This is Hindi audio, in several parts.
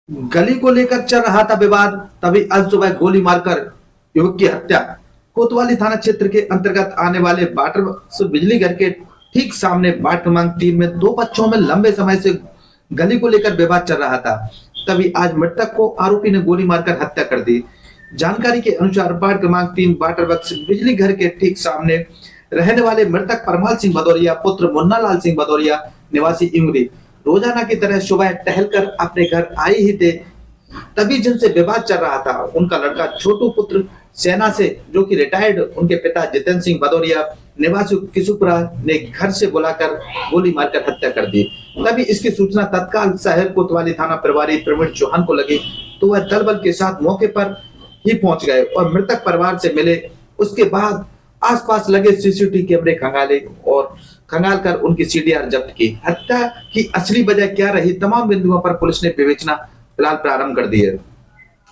गली को लेकर चल रहा था विवाद, तभी आज सुबह गोली मारकर युवक की हत्या। कोतवाली थाना क्षेत्र के अंतर्गत आने वाले वाटर बिजली घर के ठीक सामने वार्ड क्रमांक 3 में दो पक्षों में लंबे समय से गली को लेकर विवाद चल रहा था। तभी आज मृतक को आरोपी ने गोली मारकर हत्या कर दी। जानकारी के अनुसार वार्ड क्रमांक 3 वाटर वर्क्स बिजली घर के ठीक सामने रहने वाले मृतक परमाल सिंह भदौरिया पुत्र मुन्ना लाल सिंह भदौरिया निवासी इमरी रोजाना की तरह सुबह टहलकर अपने घर आए ही थे, तभी जिनसे विवाद चल रहा था उनका लड़का छोटू पुत्र सेना से, जो कि रिटायर्ड उनके पिता जितेंद्र सिंह भदौरिया निवासी किशुपुरा ने घर से बुलाकर गोली मारकर हत्या कर दी। तभी इसकी सूचना तत्काल शहर कोतवाली थाना प्रभारी प्रवीण चौहान को लगी, तो वह दल बल के साथ मौके पर ही पहुंच गए और मृतक परिवार से मिले। उसके बाद आसपास लगे सीसीटीवी कैमरे खंगाले और खंगाल कर उनकी सीडीआर जब्त की। हत्या की असली वजह क्या रही, तमाम बिंदुओं पर पुलिस ने विवेचना फिलहाल प्रारंभ कर दी है।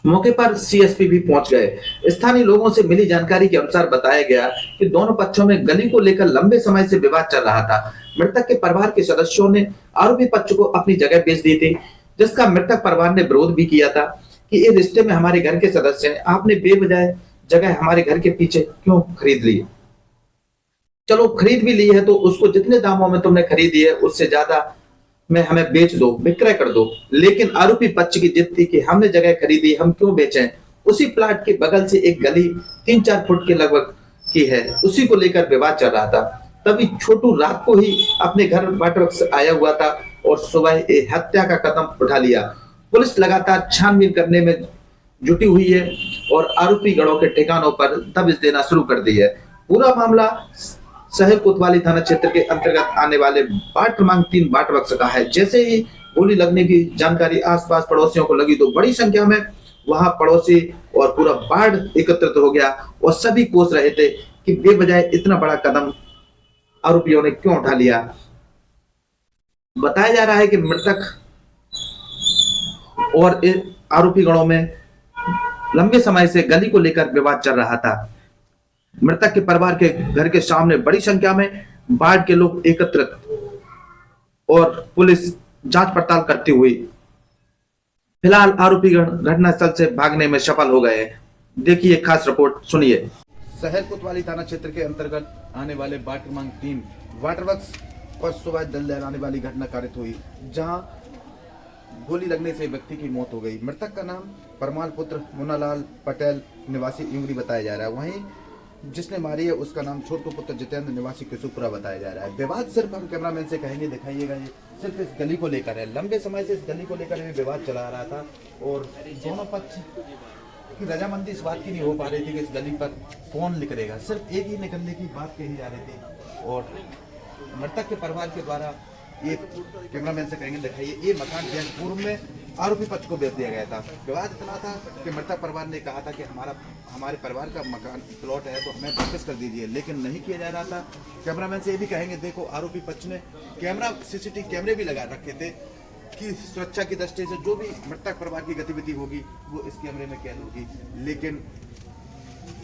मौके पर सीएसपी भी पहुंच गए। स्थानीय लोगों से मिली जानकारी के अनुसार बताया गया कि दोनों पक्षों में गली को लेकर लंबे समय से विवाद चल रहा था। मृतक के परिवार के सदस्यों ने आरोपी पक्ष को अपनी जगह बेच दी थी, जिसका मृतक परिवार ने विरोध भी किया था कि ये रिश्ते में हमारे घर के सदस्य हैं, आपने बेवजह जगह हमारे घर के पीछे क्यों खरीद ली। चलो खरीद भी ली है तो उसको जितने दामों में तुमने खरीदी है उससे ज्यादा में हमें बेच दो, विक्रय कर दो। लेकिन आरोपी पक्ष की जिद थी कि हमने जगह खरीदी, हम क्यों बेचें। उसी प्लाट के बगल से एक गली 3-4 फुट के लगभग की है, उसी को लेकर विवाद चल रहा था। तभी छोटू रात को ही अपने घर वाटर से आया हुआ था और सुबह हत्या का कदम उठा लिया। पुलिस लगातार छानबीन करने में जुटी हुई है और आरोपी गढ़ों के ठिकानों पर दबिश देना शुरू कर दी है। पूरा मामला शहर कोतवाली थाना क्षेत्र के अंतर्गत आने वाले वार्ड क्रमांक 3 वाटर वर्क्स का है। जैसे ही गोली लगने की जानकारी आसपास पड़ोसियों को लगी तो बड़ी संख्या में वहां पड़ोसी और पूरा वार्ड एकत्रित हो गया और सभी कोस रहे थे कि बेवजह इतना बड़ा कदम आरोपियों ने क्यों उठा लिया। बताया जा रहा है कि मृतक और आरोपी गणों में लंबे समय से गली को लेकर विवाद चल रहा था। मृतक के परिवार के घर के सामने बड़ी संख्या में वार्ड के लोग एकत्रित और पुलिस जांच पड़ताल करती हुई फिलहाल आरोपी घटनास्थल से भागने में सफल हो गए। देखिए खास रिपोर्ट सुनिए। शहर कोतवाली थाना क्षेत्र के अंतर्गत आने वाले वार्ड क्रमांक 3 वाटर वर्क्स पर सुबह दल दहलाने वाली घटना कारित हुई, जहां गोली लगने से व्यक्ति की मौत हो गई। मृतक का नाम परमाल पुत्र मुन्नालाल पटेल निवासी इमरी बताया जा रहा है। वहीं जिसने मारी है उसका नाम छोटू पुत्र जितेंद्र निवासी किशुपुरा बताया जा रहा है। विवाद सिर्फ हम कैमरामैन से कहेंगे, दिखाइएगा, ये सिर्फ इस गली को लेकर है। लंबे समय से इस गली को लेकर भी विवाद चला रहा था और दोनों पक्ष की रजामंदी इस बात की नहीं हो पा रही थी कि इस गली पर कौन निकलेगा। सिर्फ एक ही निकलने की बात कही जा रही थी और मृतक के परिवार के द्वारा ये कैमरामैन से कहेंगे, दिखाइए, ये मकान पूर्व में आरोपी पक्ष को बेच दिया गया था। विवाद इतना था कि मृतक परिवार ने कहा था कि हमारे परिवार का मकान प्लॉट है तो हमें वापस कर दीजिए, लेकिन नहीं किया जा रहा था। कैमरामैन से ये भी कहेंगे, देखो आरोपी पक्ष ने सीसीटीवी कैमरे भी लगा रखे थे कि सुरक्षा की दृष्टि से जो भी मृतक परिवार की गतिविधि होगी वो इस कैमरे में कैद होगी। लेकिन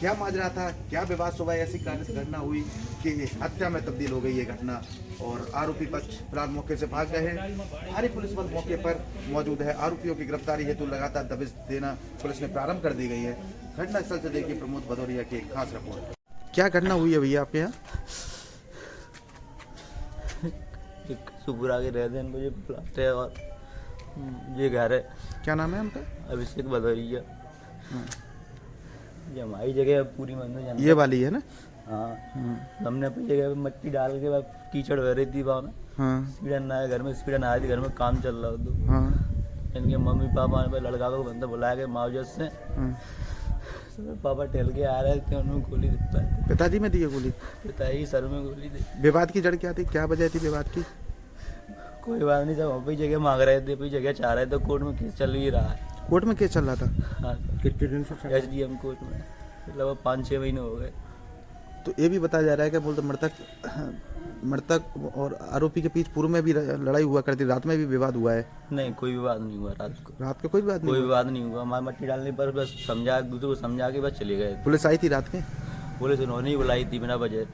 क्या माजरा था, क्या विवाद सुबह ऐसी घटना हुई कि हत्या में तब्दील हो गई ये घटना और आरोपी पक्ष फिलहाल मौके से भाग गए हैं। भारी पुलिस बल मौके पर मौजूद है। आरोपियों की गिरफ्तारी हेतु लगातार दबिश देना पुलिस ने प्रारंभ कर दी गई है। घटनास्थल से देखिए प्रमोद भदौरिया की एक खास रिपोर्ट। क्या घटना हुई है भैया आपके यहाँ? सुपुर आगे रहते हैं, मुझे प्लाट है और ये घर है। क्या नाम है उनका? अभिषेक भदौरिया। ये हमारी जगह पूरी मंदिर जानते, ये वाली है ना? हाँ। हमने अपनी जगह पे मिट्टी डाल के बाद कीचड़ भर रही थी वहाँ में। हाँ। स्पीडन आया घर में, स्पीडन आया थी घर में, काम चल रहा तो हाँ। इनके मम्मी पापा ने लड़का को बंदा बुलाया गया मावजत से। पापा टहल के आ रहे थे, उन्होंने गोली देता है। पिताजी में दी है गोली? पिताजी सर में गोली दी। विवाद की जड़ क्या थी, क्या वजह थी विवाद की? कोई बात नहीं, सब वहीं जगह मांग रहे थे, अपनी जगह चाह रहे थे। कोर्ट में केस चल ही रहा है। कोर्ट में केस चल रहा था? हाँ। कितने दिन से? एसडीएम कोर्ट में लगभग 5-6 महीने हो गए। तो ये भी बताया जा रहा है कि बोलते मृतक और आरोपी के बीच पूर्व में भी लड़ाई हुआ करती, रात में भी विवाद हुआ है? नहीं, कोई विवाद नहीं हुआ रात को। रात को कोई विवाद नहीं? कोई विवाद नहीं हुआ। हमारे मट्टी डालने पर बस समझा, एक दूसरे को समझा के बस चले गए। पुलिस आई थी रात में? पुलिस उन्होंने ही बुलाई थी बिना वजह।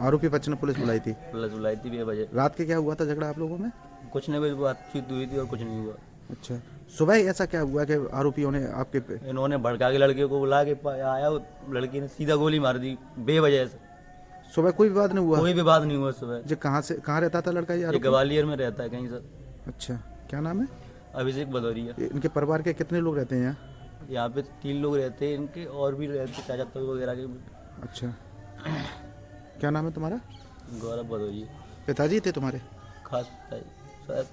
आरोपी पक्ष ने पुलिस बुलाई थी? पुलिस बुलाई थी बिना वजह। रात के क्या हुआ था झगड़ा आप लोगों में? कुछ नहीं, बस बातचीत हुई थी और कुछ नहीं हुआ। अच्छा, सुबह ऐसा क्या हुआ कि आरोपियों ने आपके इन्होंने भड़का के लड़के को बुला के आया, वो लड़की ने सीधा गोली मार दी बेवजह से। सुबह कोई विवाद नहीं हुआ? कोई विवाद नहीं हुआ सुबह। जो कहाँ रहता था लड़का ये ये आरोपी? ग्वालियर में रहता है कहीं सर। अच्छा, क्या नाम है? अभिषेक भदौरिया। इनके परिवार के कितने लोग रहते हैं यहाँ? यहाँ पे 3 लोग रहते हैं इनके, और भी रहते चाचा ताऊ वगैरह के। अच्छा, क्या नाम है तुम्हारा? गौरव भदौरिया पिताजी थे तुम्हारे? खास पिताजी सर।